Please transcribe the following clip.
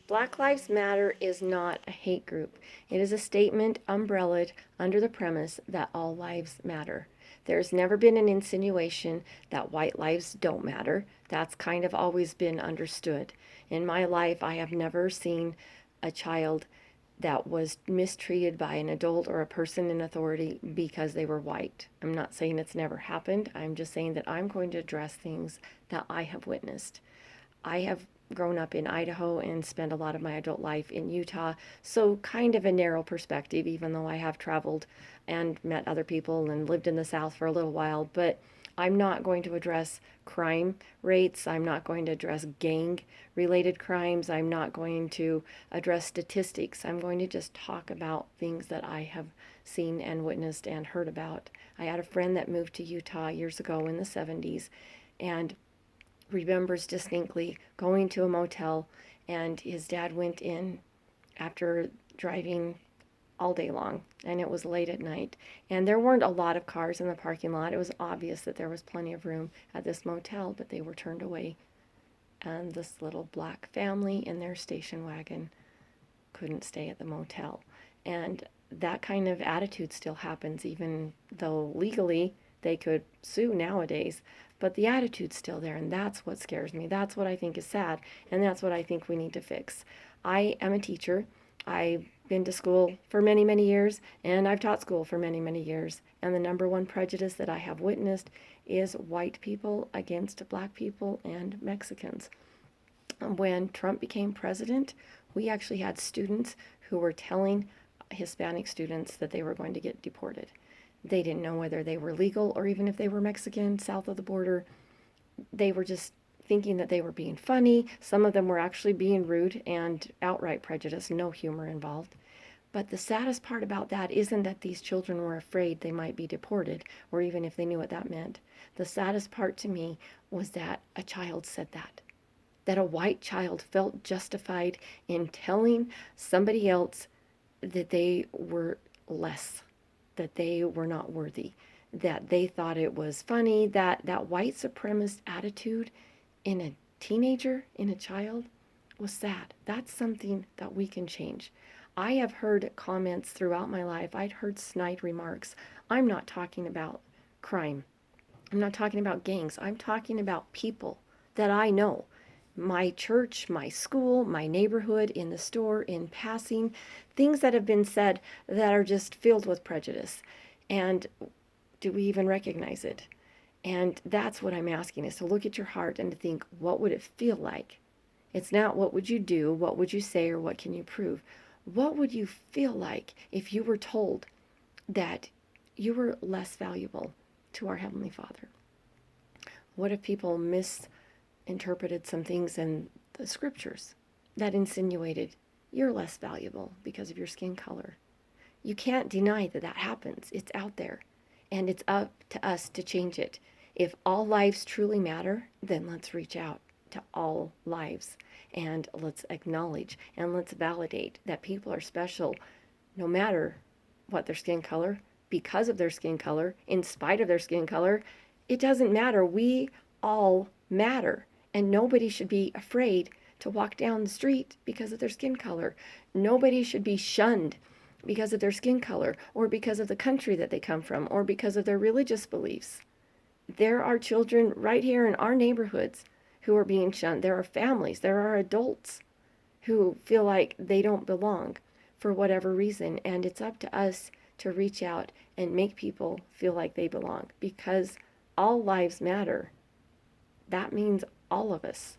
Black Lives Matter is not a hate group. It is a statement umbrellaed under the premise that all lives matter. There's never been an insinuation that white lives don't matter. That's kind of always been understood. In my life, I have never seen a child that was mistreated by an adult or a person in authority because they were white. I'm not saying it's never happened. I'm just saying that I'm going to address things that I have witnessed. I have grown up in Idaho and spent a lot of my adult life in Utah, so kind of a narrow perspective, even though I have traveled and met other people and lived in the South for a little while. But I'm not going to address crime rates. I'm not going to address gang related crimes. I'm not going to address statistics. I'm going to just talk about things that I have seen and witnessed and heard about. I had a friend that moved to Utah years ago in the 70s and remembers distinctly going to a motel, and his dad went in after driving all day long, and it was late at night, and there weren't a lot of cars in the parking lot. It was obvious that there was plenty of room at this motel, but they were turned away, and this little black family in their station wagon couldn't stay at the motel. And that kind of attitude still happens, even though legally they could sue nowadays. But the attitude's still there, and that's what scares me. That's what I think is sad, and that's what I think we need to fix. I am a teacher. I've been to school for many, many years, and I've taught school for many, many years. And the number one prejudice that I have witnessed is white people against black people and Mexicans. When Trump became president, we actually had students who were telling Hispanic students that they were going to get deported. They didn't know whether they were legal or even if they were Mexican, south of the border. They were just thinking that they were being funny. Some of them were actually being rude and outright prejudiced, no humor involved. But the saddest part about that isn't that these children were afraid they might be deported, or even if they knew what that meant. The saddest part to me was that a child said that a white child felt justified in telling somebody else that they were less, that they were not worthy, that they thought it was funny, that white supremacist attitude in a teenager, in a child, was sad. That's something that we can change. I have heard comments throughout my life. I'd heard snide remarks. I'm not talking about crime. I'm not talking about gangs. I'm talking about people that I know. My church, my school, my neighborhood, in the store, in passing, things that have been said that are just filled with prejudice. And do we even recognize it? And that's what I'm asking, is to look at your heart and to think, what would it feel like? It's not what would you do, what would you say, or what can you prove? What would you feel like if you were told that you were less valuable to our Heavenly Father? What if people misinterpreted some things in the scriptures that insinuated you're less valuable because of your skin color? You can't deny that that happens. It's out there. And it's up to us to change it. If all lives truly matter, then let's reach out to all lives and let's acknowledge and let's validate that people are special no matter what their skin color, because of their skin color, in spite of their skin color. It doesn't matter. We all matter. And nobody should be afraid to walk down the street because of their skin color. Nobody should be shunned because of their skin color or because of the country that they come from or because of their religious beliefs. There are children right here in our neighborhoods who are being shunned. There are families, there are adults who feel like they don't belong for whatever reason. And it's up to us to reach out and make people feel like they belong, because all lives matter. That means all of us.